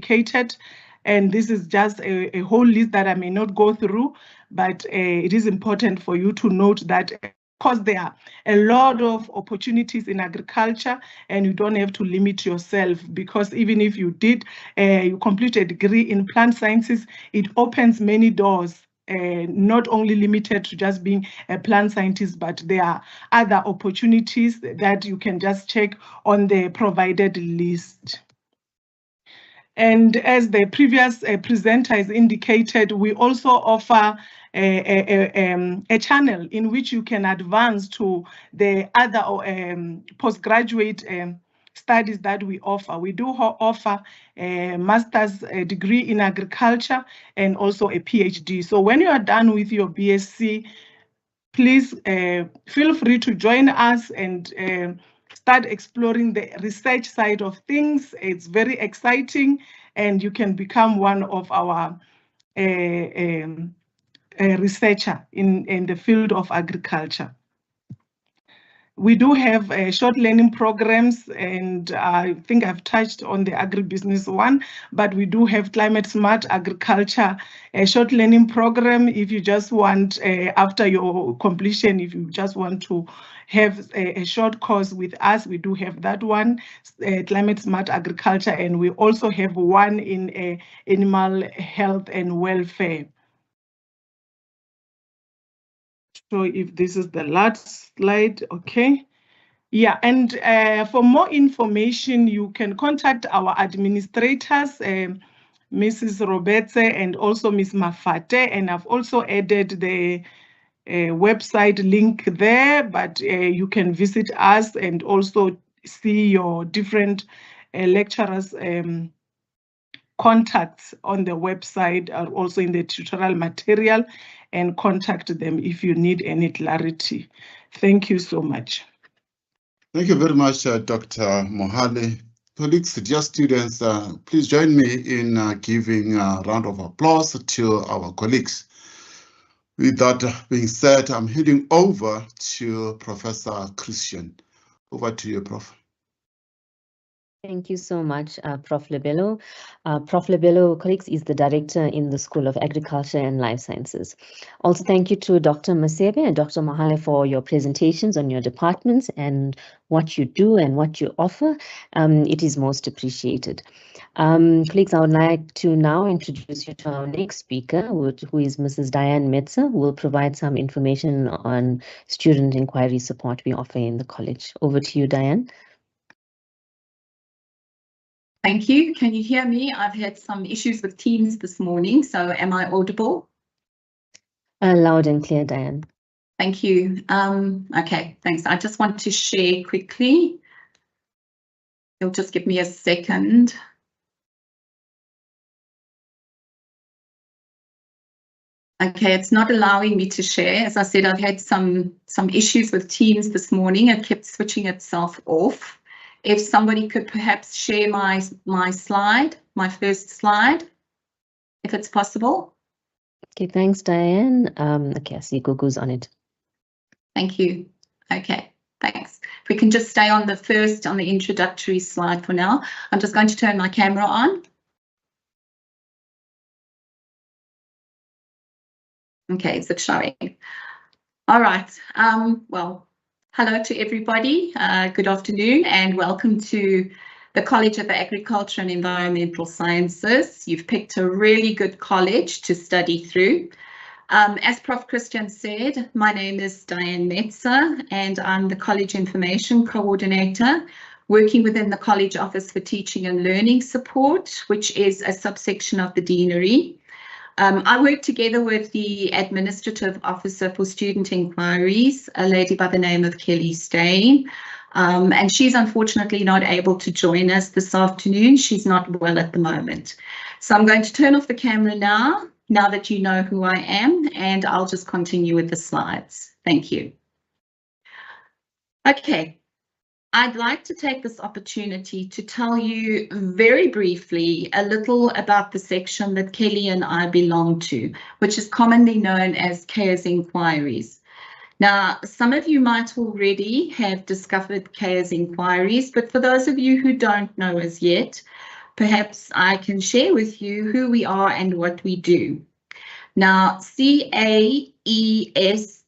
indicated. And this is just a whole list that I may not go through, but it is important for you to note that because there are a lot of opportunities in agriculture, and you don't have to limit yourself, because even if you did, you complete a degree in plant sciences, it opens many doors, not only limited to just being a plant scientist, but there are other opportunities that you can just check on the provided list. And as the previous presenter has indicated, we also offer a channel in which you can advance to the other postgraduate studies that we offer. We do offer a master's degree in agriculture and also a PhD. So when you are done with your BSc, please feel free to join us and start exploring the research side of things. It's very exciting, and you can become one of our researcher in the field of agriculture. We do have short learning programs, and I think I've touched on the agribusiness one, but we do have climate smart agriculture, a short learning program. If you just want, after your completion, if you just want to have a short course with us, we do have that one, climate smart agriculture, and we also have one in animal health and welfare. So if this is the last slide, okay. Yeah, and for more information, you can contact our administrators, Mrs. Robetse and also Ms. Mafate, and I've also added the website link there, but you can visit us and also see your different lecturers' contacts on the website, or also in the tutorial material, and contact them if you need any clarity. Thank you so much. Thank you very much, Dr. Mohale. Colleagues, dear students, please join me in giving a round of applause to our colleagues. With that being said, I'm heading over to Professor Christian. Over to you, Prof. Thank you so much, Prof. Lebelo. Prof. Lebelo, colleagues, is the director in the School of Agriculture and Life Sciences. Also, thank you to Dr. Masebe and Dr. Mohale for your presentations on your departments and what you do and what you offer. It is most appreciated. Colleagues, I would like to now introduce you to our next speaker, who is Mrs. Diane Metzer, who will provide some information on student inquiry support we offer in the college. Over to you, Diane. Thank you. Can you hear me? I've had some issues with Teams this morning, so am I audible? Loud and clear, Diane. Thank you. Okay, thanks. I just want to share quickly. You'll just give me a second. Okay, it's not allowing me to share. As I said, I've had some issues with Teams this morning. It kept switching itself off. If somebody could perhaps share my slide, my first slide, if it's possible. Okay, thanks, Diane. Okay, I see Gugu's on it. Thank you. Okay, thanks. If we can just stay on the introductory slide for now. I'm just going to turn my camera on. Okay, is it showing? All right. Well, hello to everybody. Good afternoon and welcome to the College of Agriculture and Environmental Sciences. You've picked a really good college to study through. As Prof. Christian said, my name is Diane Metzer and I'm the College Information Coordinator working within the College Office for Teaching and Learning Support, which is a subsection of the Deanery. I work together with the Administrative Officer for Student Inquiries, a lady by the name of Kelly Stain, and she's unfortunately not able to join us this afternoon. She's not well at the moment. So I'm going to turn off the camera now that you know who I am, and I'll just continue with the slides. Thank you. Okay. I'd like to take this opportunity to tell you very briefly a little about the section that Kelly and I belong to, which is commonly known as CARES Inquiries. Now, some of you might already have discovered CARES Inquiries, but for those of you who don't know as yet, perhaps I can share with you who we are and what we do. Now, CAES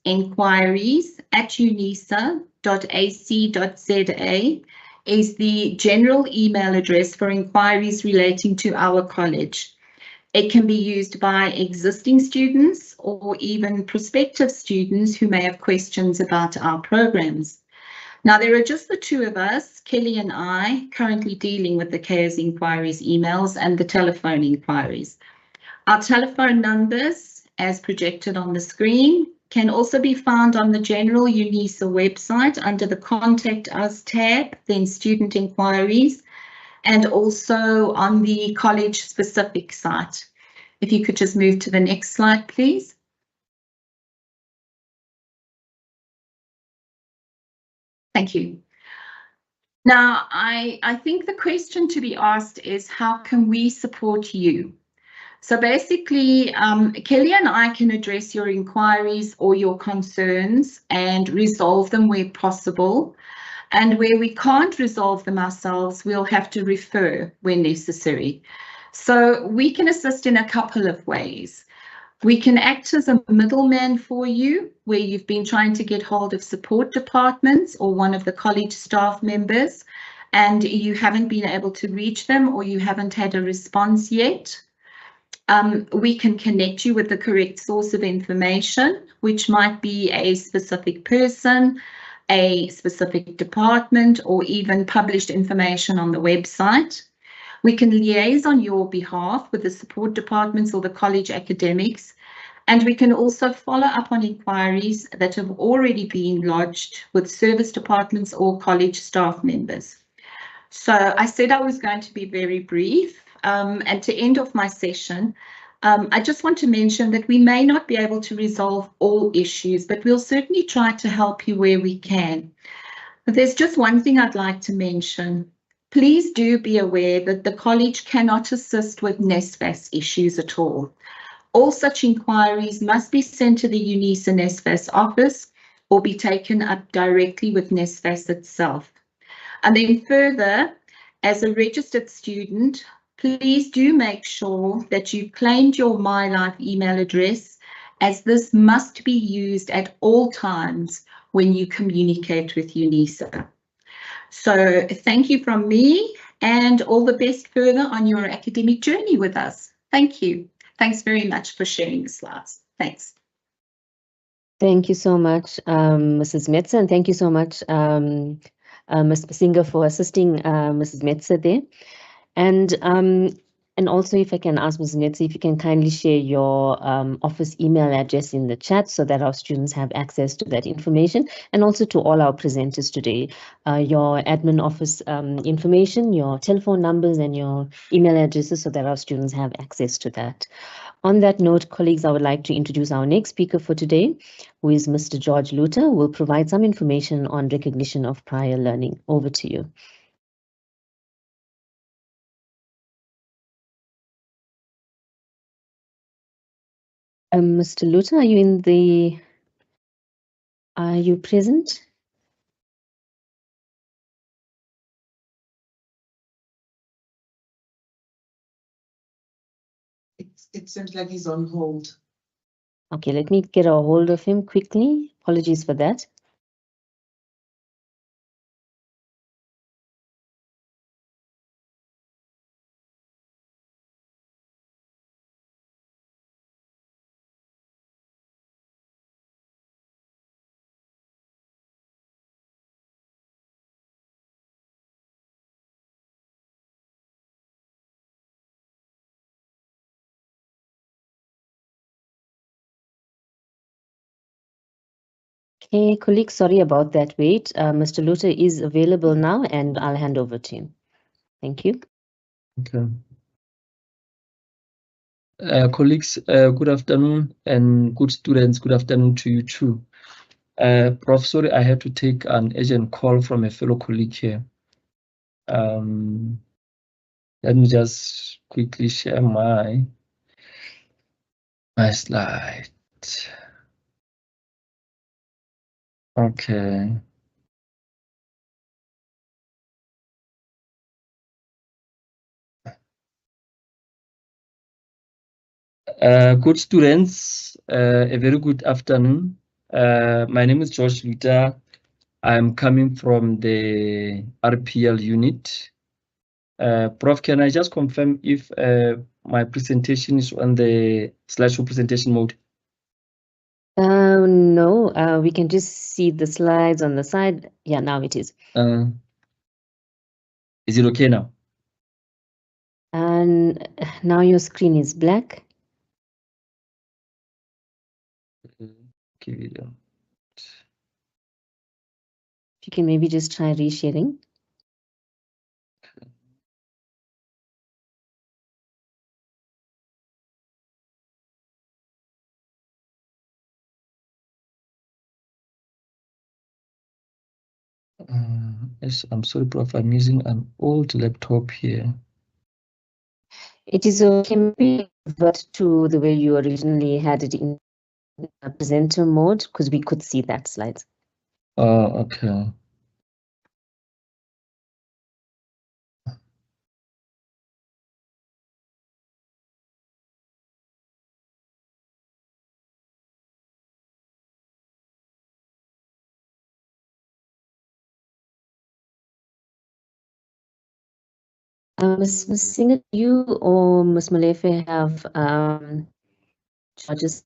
inquiries@unisa.ac.za is the general email address for inquiries relating to our college. It can be used by existing students or even prospective students who may have questions about our programs. Now, there are just the two of us, Kelly and I, currently dealing with the CAES inquiries emails and the telephone inquiries. Our telephone numbers, as projected on the screen, can also be found on the general UNISA website under the Contact Us tab, then Student Inquiries, and also on the college-specific site. If you could just move to the next slide, please. Thank you. Now, I think the question to be asked is, how can we support you? So basically, Kelly and I can address your inquiries or your concerns and resolve them where possible. And where we can't resolve them ourselves, we'll have to refer when necessary. So we can assist in a couple of ways. We can act as a middleman for you, where you've been trying to get hold of support departments or one of the college staff members, and you haven't been able to reach them or you haven't had a response yet. We can connect you with the correct source of information, which might be a specific person, a specific department, or even published information on the website. We can liaise on your behalf with the support departments or the college academics, and we can also follow up on inquiries that have already been lodged with service departments or college staff members. So I said I was going to be very brief, and to end off my session, I just want to mention that we may not be able to resolve all issues, but we'll certainly try to help you where we can. But there's just one thing I'd like to mention. Please do be aware that the college cannot assist with NSFAS issues at all. All such inquiries must be sent to the UNISA NSFAS office or be taken up directly with NSFAS itself. And then further, as a registered student, please do make sure that you claimed your MyLife email address, as this must be used at all times when you communicate with UNISA. So thank you from me, and all the best further on your academic journey with us. Thank you. Thanks very much for sharing the slides. Thanks. Thank you so much, Mrs. Metze, and thank you so much, Ms. Basinga, for assisting Mrs. Metze there. And also, if I can ask Mrs. Metze, if you can kindly share your office email address in the chat so that our students have access to that information, and also to all our presenters today, your admin office information, your telephone numbers, and your email addresses so that our students have access to that. On that note, colleagues, I would like to introduce our next speaker for today, who is Mr. George Luther, who will provide some information on recognition of prior learning. Over to you. Mr. Luther, are you present? It seems like he's on hold. Okay, let me get a hold of him quickly. Apologies for that. Okay, colleagues, sorry about that wait. Mr. Luther is available now, and I'll hand over to him. Thank you. Okay. Colleagues, good afternoon, and good students, good afternoon to you too. Prof, sorry, I had to take an urgent call from a fellow colleague here. Let me just quickly share my slide. Okay. Good students, a very good afternoon. My name is George Luther. I'm coming from the RPL unit. Prof, can I just confirm if my presentation is on the slideshow presentation mode? No, we can just see the slides on the side. Yeah, now it is. Is it okay now? And now your screen is black. Okay. You can maybe just try resharing. Yes, I'm sorry, Prof. I'm using an old laptop here. It is okay. Maybe revert to the way you originally had it in presenter mode, because we could see that slide. Oh, okay. Ms. Singer, you or Ms. Molefe have charges.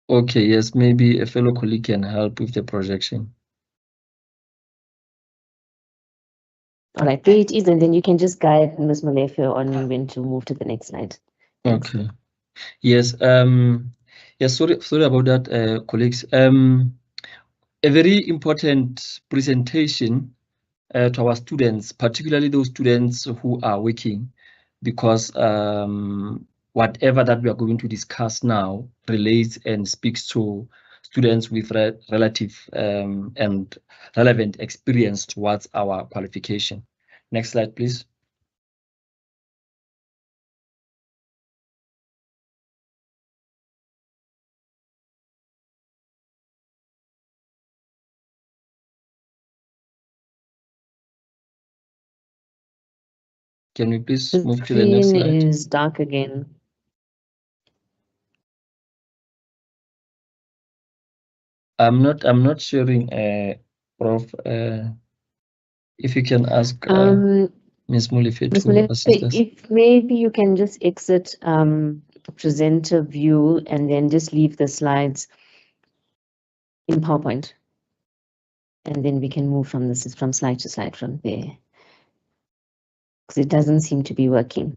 Okay, yes, maybe a fellow colleague can help with the projection. All right, there it is, and then you can just guide Ms. Molefe on when to move to the next slide. Thanks. Okay. Yes. Yes. Sorry about that, colleagues. A very important presentation to our students, particularly those students who are working, because whatever that we are going to discuss now relates and speaks to students with relative and relevant experience towards our qualification. Next slide, please. Can we please move to the next slide? The screen is dark again. I'm not sharing, Prof. If you can ask Ms. Molefe to assist us. If maybe you can just exit presenter view and then just leave the slides in PowerPoint, and then we can move from slide to slide from there, because it doesn't seem to be working.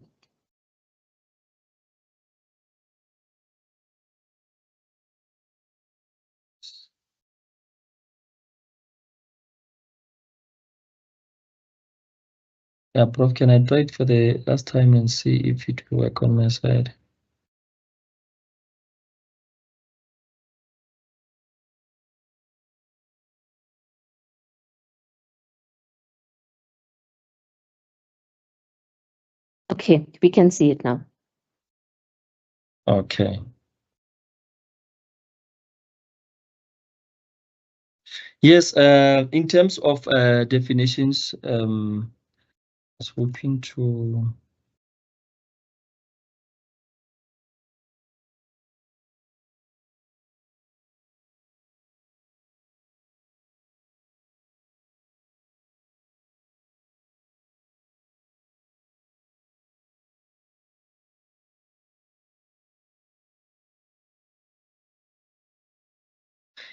Yeah, Prof, can I try it for the last time and see if it will work on my side? Okay, we can see it now. Okay. Yes, in terms of definitions, I was hoping to.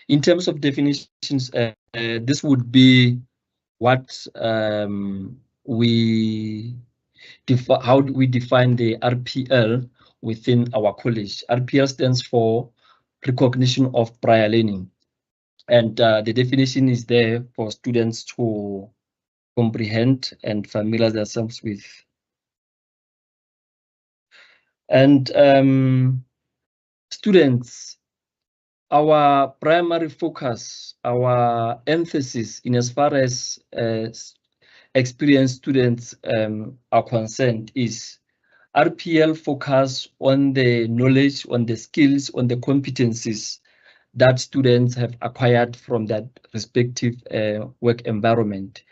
In terms of definitions, this would be what how do we define the RPL within our college. RPL stands for recognition of prior learning, and the definition is there for students to comprehend and familiarize themselves with. And students, our primary focus, our emphasis in as far as experienced students are concerned is RPL focus on the knowledge, on the skills, on the competencies that students have acquired from that respective work environment.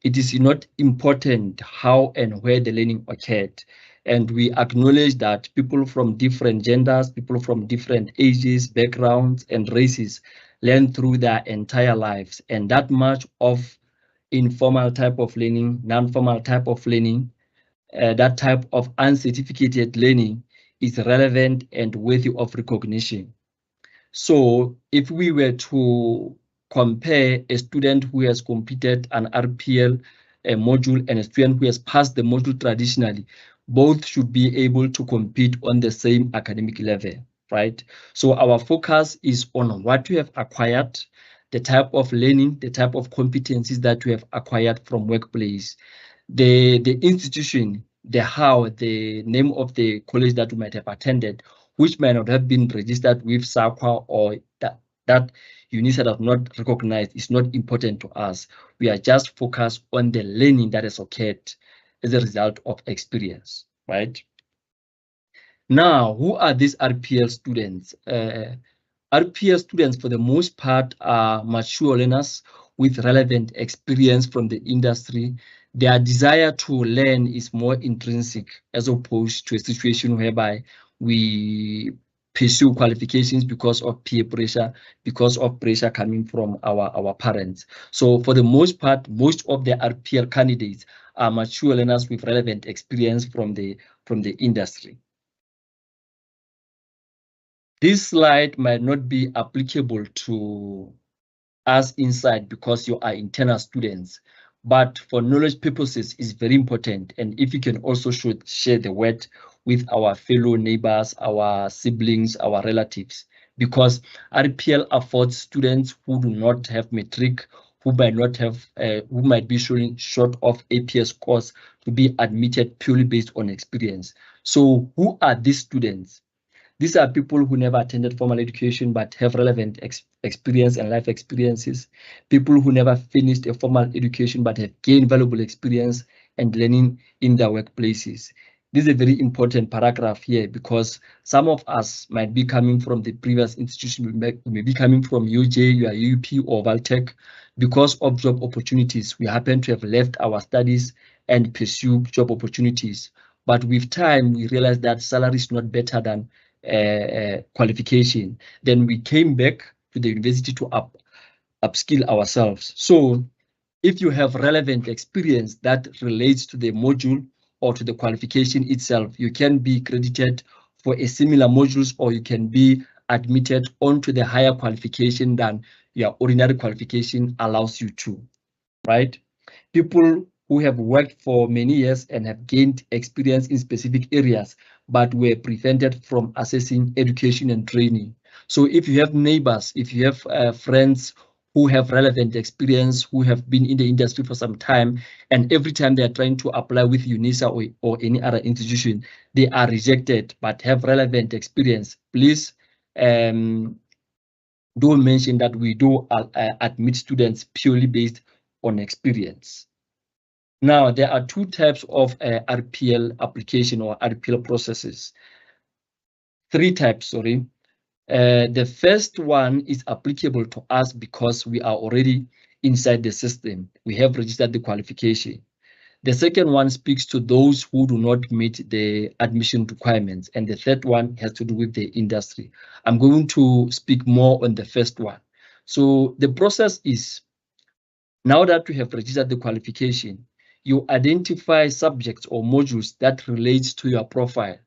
it is not important how and where the learning occurred. And we acknowledge that people from different genders, people from different ages, backgrounds, and races learn through their entire lives. And that much of informal type of learning, non-formal type of learning, that type of uncertificated learning is relevant and worthy of recognition. So if we were to compare a student who has completed an RPL module and a student who has passed the module traditionally, both should be able to compete on the same academic level, right? So our focus is on what you have acquired, the type of learning, the type of competencies that you have acquired from workplace, the institution, the how, the name of the college that you might have attended, which might not have been registered with SAQA, or that UNISA does not recognize, is not important to us. We are just focused on the learning that has occurred as a result of experience, right? Now, who are these RPL students? RPL students, for the most part, are mature learners with relevant experience from the industry. Their desire to learn is more intrinsic as opposed to a situation whereby we pursue qualifications because of peer pressure, because of pressure coming from our parents. So for the most part, most of the RPL candidates are mature learners with relevant experience from the industry. This slide might not be applicable to us inside because you are internal students, but for knowledge purposes is very important. And if you can also share the word with our fellow neighbors, our siblings, our relatives, because RPL affords students who do not have matric, who might not have, who might be showing short of APS scores, to be admitted purely based on experience. So who are these students? These are people who never attended formal education but have relevant experience and life experiences. People who never finished a formal education but have gained valuable experience and learning in their workplaces. This is a very important paragraph here because some of us might be coming from the previous institution, we may be coming from UJ, UP, or Valtech. Because of job opportunities, we happen to have left our studies and pursue job opportunities. But with time, we realized that salary is not better than qualification. Then we came back to the university to upskill ourselves. So if you have relevant experience that relates to the module or to the qualification itself, you can be credited for a similar modules, or you can be admitted onto the higher qualification than your ordinary qualification allows you to, right? People who have worked for many years and have gained experience in specific areas, but were prevented from accessing education and training. So if you have neighbors, if you have friends who have relevant experience, who have been in the industry for some time, and every time they are trying to apply with UNISA or any other institution, they are rejected but have relevant experience, please do mention that we do admit students purely based on experience. Now, there are two types of RPL application or RPL processes. Three types, sorry. The first one is applicable to us because we are already inside the system. We have registered the qualification. The second one speaks to those who do not meet the admission requirements. And the third one has to do with the industry. I'm going to speak more on the first one. So the process is, now that we have registered the qualification, you identify subjects or modules that relates to your profile,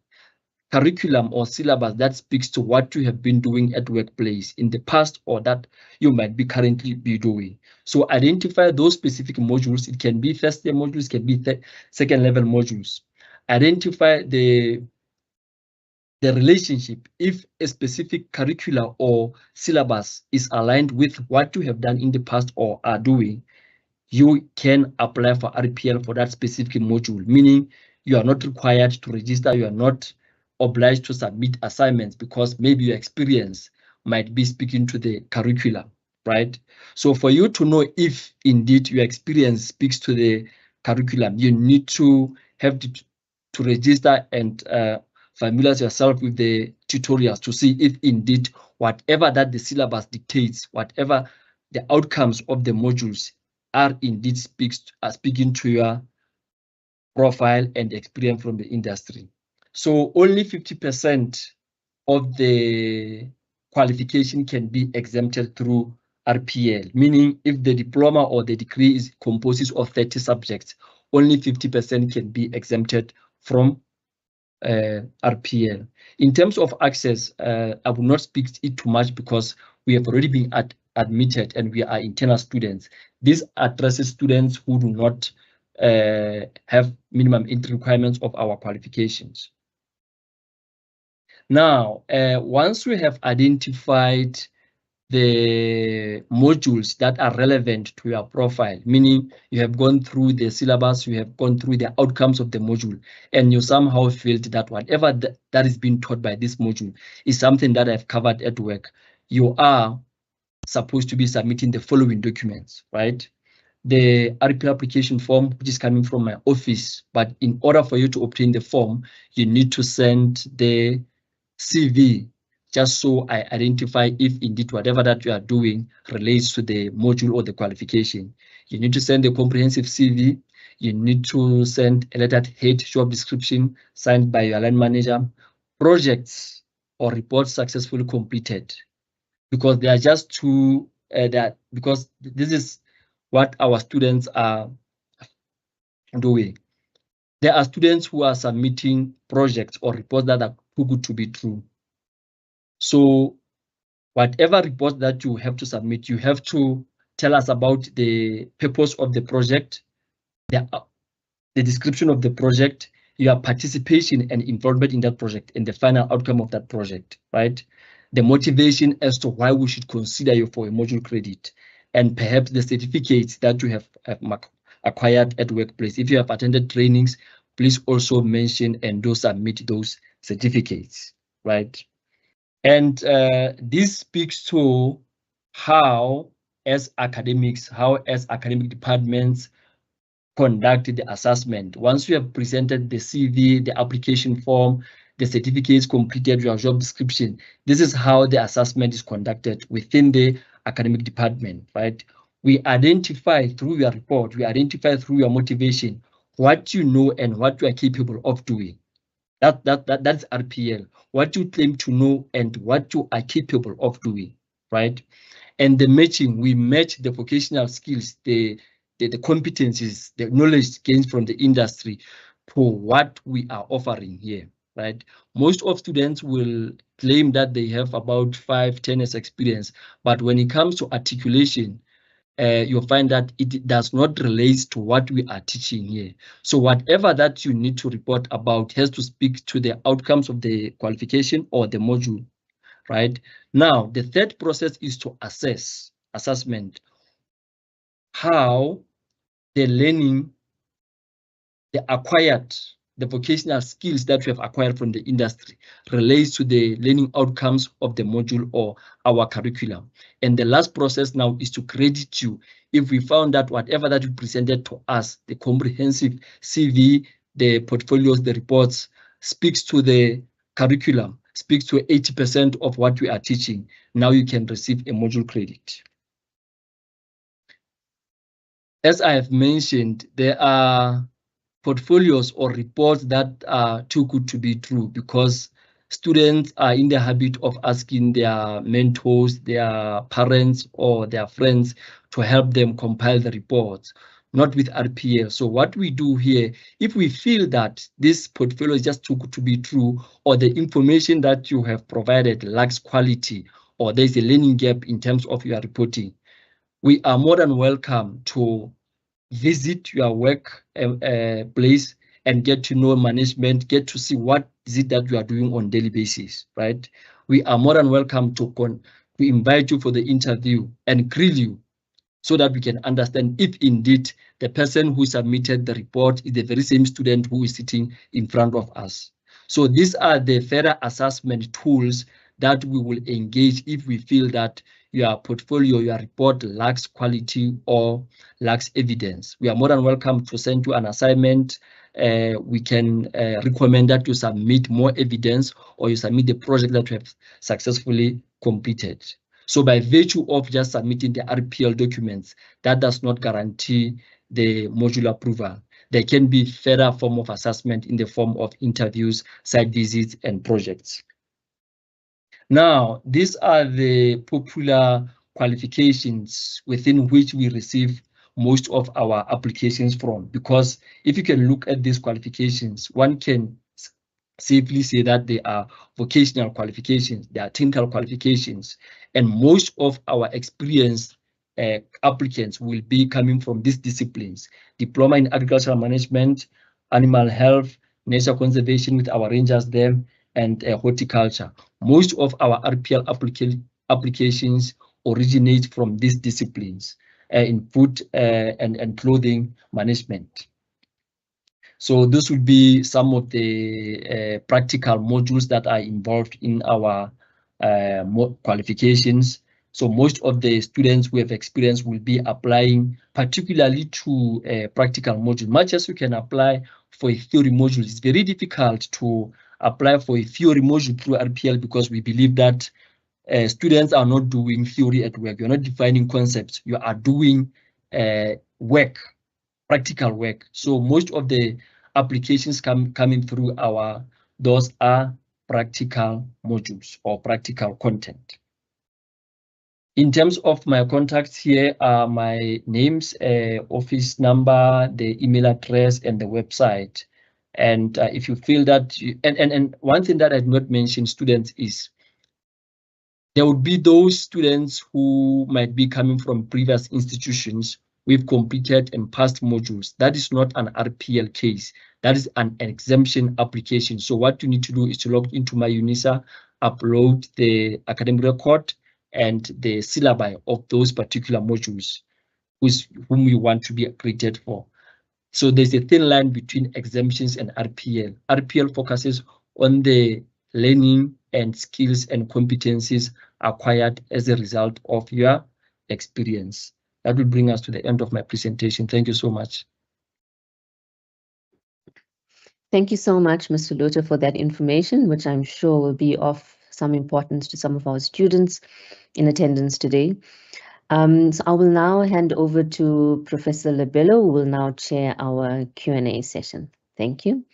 curriculum or syllabus that speaks to what you have been doing at workplace in the past or that you might be currently be doing. So identify those specific modules. It can be first year modules, it can be second level modules. Identify the relationship. If a specific curricula or syllabus is aligned with what you have done in the past or are doing, you can apply for RPL for that specific module, meaning you are not required to register, you are not obliged to submit assignments because maybe your experience might be speaking to the curriculum, right? So for you to know if indeed your experience speaks to the curriculum, you need to have to register and familiarize yourself with the tutorials to see if indeed whatever that the syllabus dictates, whatever the outcomes of the modules are indeed speaking to your profile and experience from the industry. So only 50% of the qualification can be exempted through RPL, meaning if the diploma or the degree is composed of 30 subjects, only 50% can be exempted from RPL. In terms of access, I will not speak it too much because we have already been admitted and we are internal students. This addresses students who do not have minimum entry requirements of our qualifications. Now, once we have identified the modules that are relevant to your profile, meaning you have gone through the syllabus, you have gone through the outcomes of the module, and you somehow felt that whatever that is being taught by this module is something that I've covered at work, you are supposed to be submitting the following documents, right? The RPL application form, which is coming from my office, but in order for you to obtain the form, you need to send the CV, just so I identify if indeed whatever that you are doing relates to the module or the qualification. You need to send a comprehensive CV. You need to send a letterhead job description signed by your line manager, projects or reports successfully completed, because they are just two, because this is what our students are doing. There are students who are submitting projects or reports that are too good to be true. So whatever report that you have to submit, you have to tell us about the purpose of the project, the description of the project, your participation and involvement in that project, and the final outcome of that project, right? The motivation as to why we should consider you for a module credit, and perhaps the certificates that you have acquired at workplace. If you have attended trainings, please also mention and do submit those certificates, right? And this speaks to how as academic departments conduct the assessment. Once you have presented the CV, the application form, the certificates completed, your job description, this is how the assessment is conducted within the academic department, right? We identify through your report, we identify through your motivation, what you know and what you are capable of doing. That's RPL, what you claim to know and what you are capable of doing, right? And the matching, we match the vocational skills, the competencies, the knowledge gained from the industry to what we are offering here, right? Most of students will claim that they have about 5-10 years experience, but when it comes to articulation, you'll find that it does not relate to what we are teaching here. So whatever that you need to report about has to speak to the outcomes of the qualification or the module, right? Now, the third process is to assessment, how the learning, the vocational skills that we have acquired from the industry relates to the learning outcomes of the module or our curriculum. And the last process now is to credit you if we found that whatever that you presented to us, the comprehensive CV, the portfolios, the reports, speaks to the curriculum, speaks to 80% of what we are teaching. Now you can receive a module credit. As I have mentioned, there are portfolios or reports that are too good to be true because students are in the habit of asking their mentors, their parents, or their friends to help them compile the reports, not with RPL. So what we do here, if we feel that this portfolio is just too good to be true, or the information that you have provided lacks quality, or there's a learning gap in terms of your reporting, we are more than welcome to visit your work place and get to know management, get to see what is it that you are doing on a daily basis, right? We are more than welcome to invite you for the interview and grill you so that we can understand if indeed the person who submitted the report is the very same student who is sitting in front of us. So these are the further assessment tools that we will engage if we feel that your portfolio, your report lacks quality or lacks evidence. We are more than welcome to send you an assignment. We can recommend that you submit more evidence or you submit the project that you have successfully completed. So by virtue of just submitting the RPL documents, that does not guarantee the module approval. There can be further form of assessment in the form of interviews, site visits, and projects. Now, these are the popular qualifications within which we receive most of our applications from, because if you can look at these qualifications, one can safely say that they are vocational qualifications, they are technical qualifications, and most of our experienced applicants will be coming from these disciplines: diploma in agricultural management, animal health, nature conservation with our rangers there, and horticulture. Most of our RPL applications originate from these disciplines in food and clothing management. So this would be some of the practical modules that are involved in our qualifications. So most of the students who have experience will be applying particularly to a practical module. Much as you can apply for a theory module, it's very difficult to apply for a theory module through RPL, because we believe that students are not doing theory at work. You're not defining concepts. You are doing work, practical work. So most of the applications coming through those are practical modules or practical content. In terms of my contacts, here are my names, office number, the email address, and the website. And if you feel that, and one thing that I did not mention, students, is there would be those students who might be coming from previous institutions with completed and passed modules. That is not an RPL case. That is an exemption application. So what you need to do is to log into my UNISA, upload the academic record and the syllabi of those particular modules whom you want to be accredited for. So there's a thin line between exemptions and RPL. RPL focuses on the learning and skills and competencies acquired as a result of your experience. That will bring us to the end of my presentation. Thank you so much. Thank you so much, Mr. Luther, for that information, which I'm sure will be of some importance to some of our students in attendance today. So I will now hand over to Professor Lebelo, who will now chair our Q&A session. Thank you.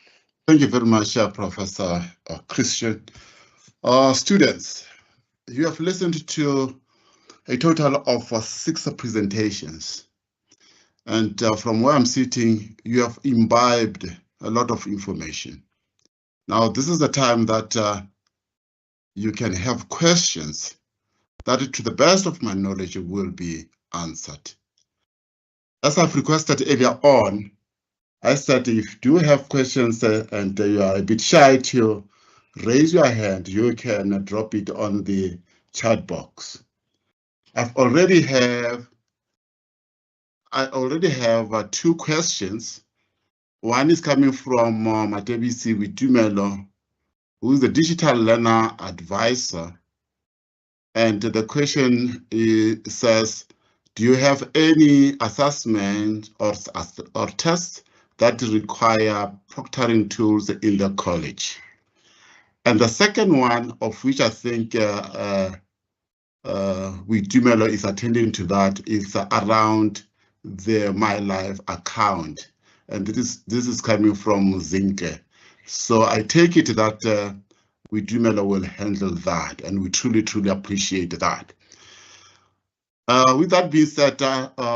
Thank you very much, Professor Christian. Students, you have listened to a total of 6 presentations. And from where I'm sitting, you have imbibed a lot of information. Now, this is the time that you can have questions that, to the best of my knowledge, will be answered. As I've requested earlier on, I said if you do have questions and you are a bit shy to raise your hand, you can drop it on the chat box. I already have 2 questions. One is coming from Matebisi Witumelo, who is the digital learner advisor. And the question says, do you have any assessment or tests that require proctoring tools in the college? And the second one, of which I think Witumelo is attending to, that is around the My Life account. And this is coming from Zinke. So I take it that Witumelo will handle that, and we truly, truly appreciate that. With that being said,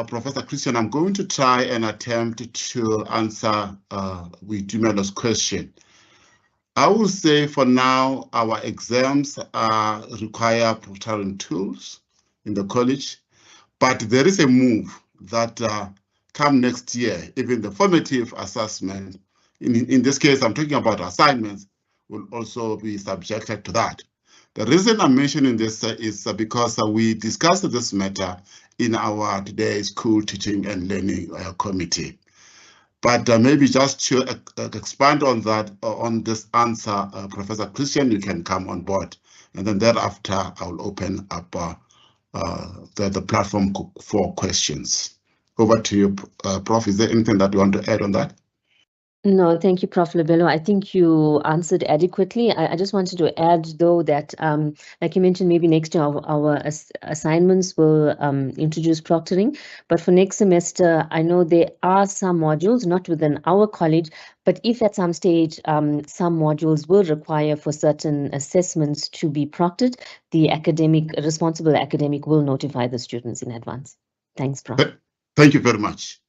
Professor Christian, I'm going to try and attempt to answer Witumelo's question. I will say for now, our exams require proctoring tools in the college, but there is a move that come next year, even the formative assessment, in this case, I'm talking about assignments, will also be subjected to that. The reason I'm mentioning this is because we discussed this matter in our today's School Teaching and Learning Committee. But maybe just to expand on that, on this answer, Professor Christian, you can come on board. And then thereafter, I will open up the platform for questions. Over to you, Prof. Is there anything that you want to add on that? No, thank you, Prof. Lebelo. I think you answered adequately. I just wanted to add, though, that like you mentioned, maybe next year our assignments will introduce proctoring. But for next semester, I know there are some modules, not within our college, but if at some stage some modules will require for certain assessments to be proctored, the responsible academic will notify the students in advance. Thanks, Prof. Thank you very much.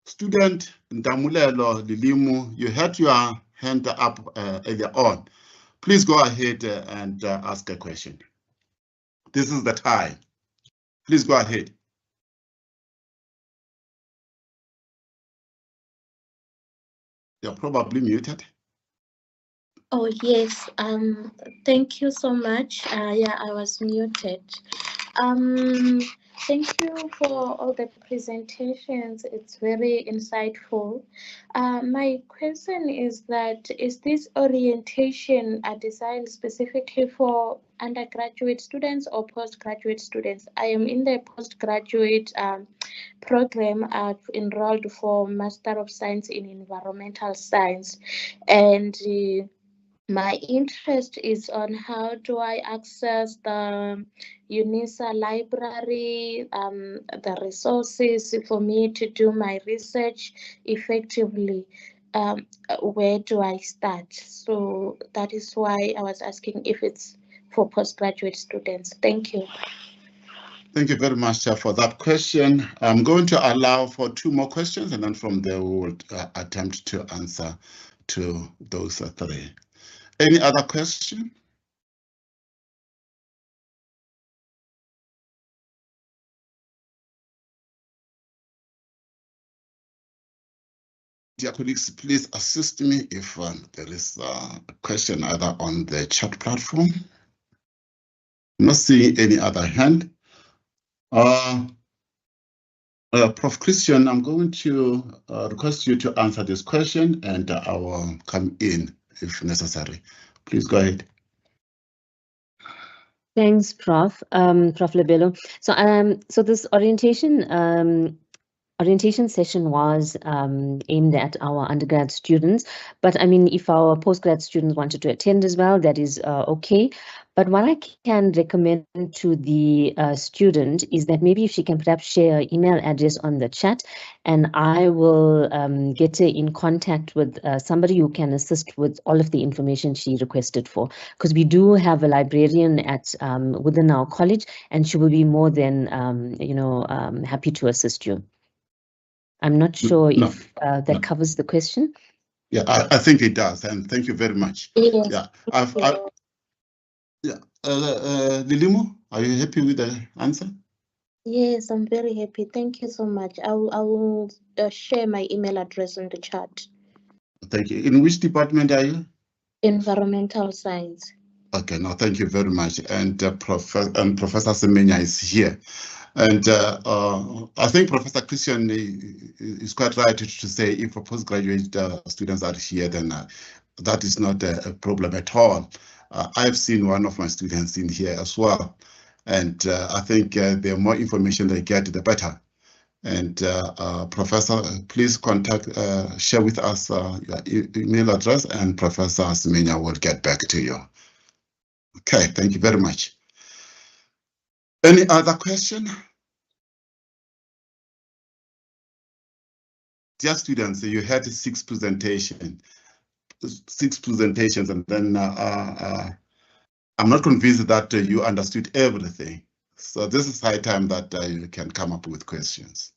Student Ndamulelo Lilimu, you had your hand up earlier on. Please go ahead and ask a question. This is the time. Please go ahead. You're probably muted. Oh, yes. Thank you so much. Yeah, I was muted. Thank you for all the presentations. It's very insightful. My question is that, is this orientation designed specifically for undergraduate students or postgraduate students? I am in the postgraduate program. I've enrolled for Master of Science in Environmental Science, and my interest is on how do I access the UNISA library, the resources for me to do my research effectively. Where do I start? So that is why I was asking if it's for postgraduate students. Thank you. Thank you very much for that question. I'm going to allow for 2 more questions, and then from there we will attempt to answer to those 3. Any other question? Dear colleagues, please assist me if there is a question either on the chat platform. I'm not seeing any other hand. Prof. Christian, I'm going to request you to answer this question, and I will come in if necessary. Please go ahead. Thanks, Prof. Prof. Lebelo. So this orientation session was aimed at our undergrad students, but I mean, if our postgrad students wanted to attend as well, that is okay. But what I can recommend to the student is that maybe if she can perhaps share her email address on the chat, and I will get her in contact with somebody who can assist with all of the information she requested for, because we do have a librarian at within our college, and she will be more than happy to assist you. I'm not sure if that covers the question. Yeah, I think it does, and thank you very much. Yes. Yeah, Lilimu, are you happy with the answer? Yes, I'm very happy. Thank you so much. I will share my email address in the chat. Thank you. In which department are you? Environmental Science. Okay, no, thank you very much. And Professor Semenya is here. And I think Professor Christian is quite right to say if postgraduate students are here, then that is not a problem at all. I've seen one of my students in here as well. And I think the more information they get, the better. And Professor, please share with us your email address, and Professor Semenya will get back to you. Okay, thank you very much. Any other question? Dear students, you had 6 presentations, and then I'm not convinced that you understood everything. So this is high time that you can come up with questions.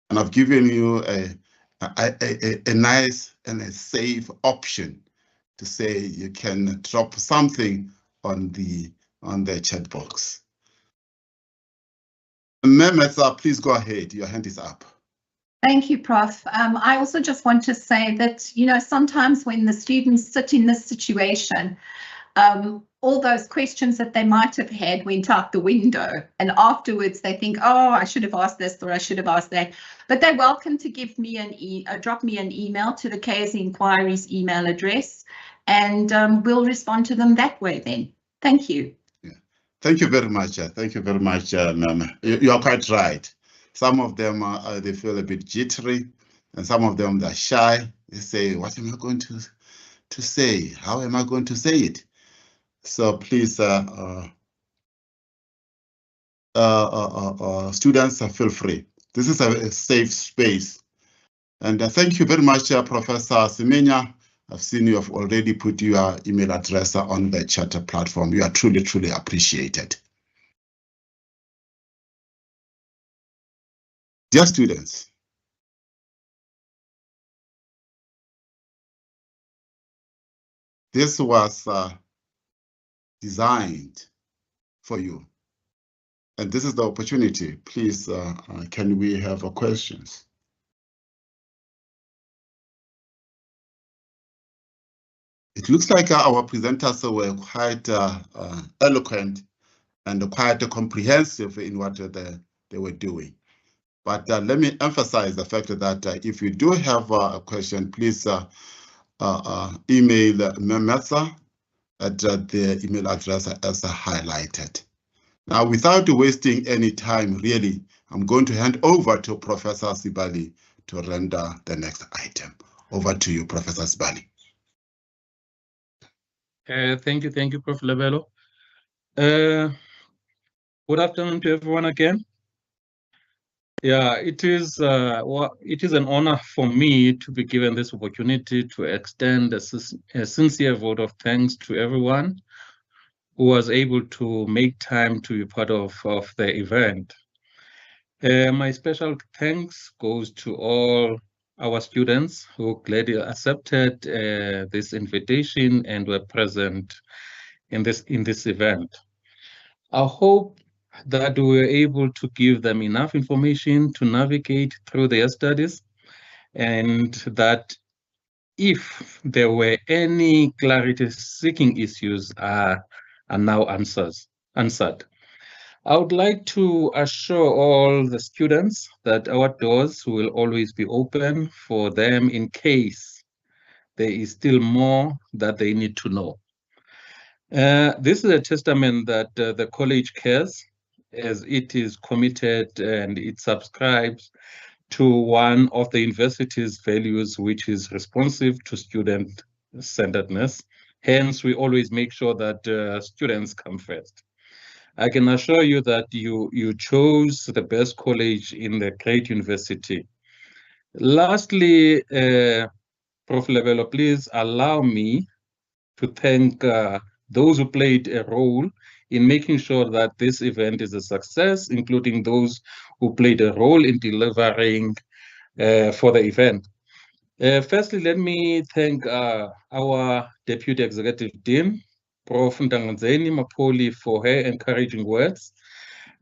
And I've given you a nice and a safe option to say you can drop something on the chat box. Mehmet, please go ahead. Your hand is up. Thank you, Prof. I also just want to say that, sometimes when the students sit in this situation, all those questions that they might have had went out the window, and afterwards they think, oh, I should have asked this or I should have asked that. But they're welcome to give me drop me an email to the KSE Inquiries email address, and we'll respond to them that way then. Thank you. Yeah. Thank you very much. Thank you very much, Mama. You are quite right. Some of them, they feel a bit jittery, And some of them, they're shy. They say, what am I going to say? How am I going to say it? So please, students, feel free. This is a safe space. And thank you very much, Professor Semenya. I've seen you have already put your email address on the chat platform. You are truly, truly appreciated. Dear students, this was designed for you. And this is the opportunity. Please, can we have questions? It looks like our presenters were quite eloquent and quite comprehensive in what they were doing. But let me emphasize the fact that if you do have a question, please email Memesa at the email address as highlighted. Now, without wasting any time, really, I'm going to hand over to Professor Sibali to render the next item. Over to you, Professor Sibali. Thank you, Prof. Lebelo. Good afternoon to everyone again. Yeah, it is an honor for me to be given this opportunity to extend a sincere vote of thanks to everyone who was able to make time to be part of the event. My special thanks goes to all our students who gladly accepted this invitation and were present in this event. I hope that we were able to give them enough information to navigate through their studies, and that if there were any clarity-seeking issues are now answered. I would like to assure all the students that our doors will always be open for them in case there is still more that they need to know. This is a testament that the college cares, as it is committed and it subscribes to one of the university's values, which is responsive to student-centeredness. Hence, we always make sure that students come first. I can assure you that you chose the best college in the great university. Lastly, Prof. Lebelo, please allow me to thank those who played a role in making sure that this event is a success, including those who played a role in delivering for the event. Firstly, let me thank our Deputy Executive Dean, Prof. Ntanganzeni Mapoli, for her encouraging words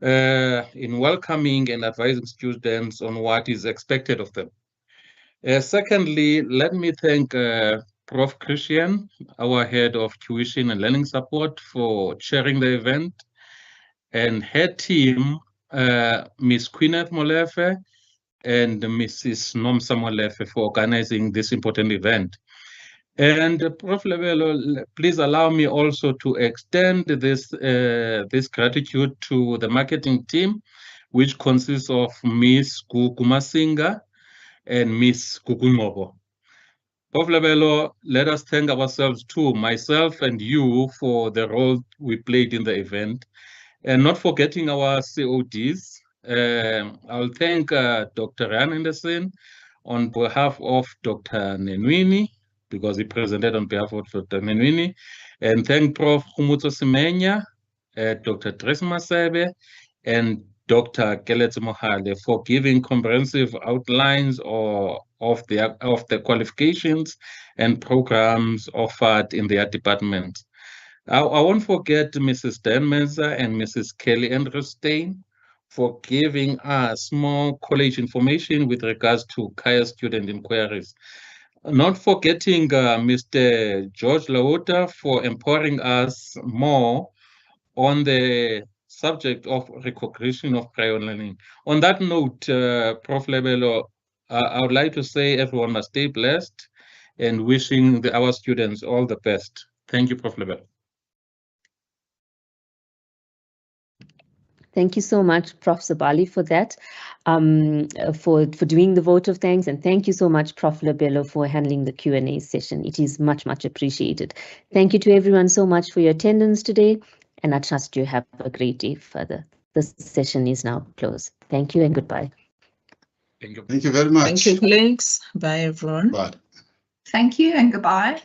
in welcoming and advising students on what is expected of them. Secondly, let me thank Prof. Christian, our head of tuition and learning support, for chairing the event, and her team, Ms. Queeneth Molefe and Mrs. Nomsa Molefe, for organizing this important event. And Prof. Lebelo, please allow me also to extend this gratitude to the marketing team, which consists of Ms. Gugumasinga and Ms. Gugungobo. Prof. Lebelo, let us thank ourselves too, myself and you, for the role we played in the event, and not forgetting our CODs. I'll thank Dr. Ryan Anderson on behalf of Dr. Nenwini, because he presented on behalf of Dr. Nenwini, and thank Prof. Khumutso Semenya, Dr. Tres Masebe, and Dr. Keletso Mohale for giving comprehensive outlines of the qualifications and programs offered in their departments. I won't forget Mrs. Dan Menza and Mrs. Kelly Andrewstein for giving us more college information with regards to Kaya student inquiries. Not forgetting Mr. George Laota for empowering us more on the subject of recognition of prior learning. On that note, Prof. Lebelo, I would like to say everyone must stay blessed and wishing our students all the best. Thank you, Prof. Lebelo. Thank you so much, Prof. Sabali, for that, for doing the vote of thanks. And thank you so much, Prof. Lebelo, for handling the Q&A session. It is much, much appreciated. Thank you to everyone so much for your attendance today. And I trust you have a great day further. This session is now closed. Thank you and goodbye. Thank you very much. Thank you, colleagues. Bye, everyone. Bye. Thank you and goodbye.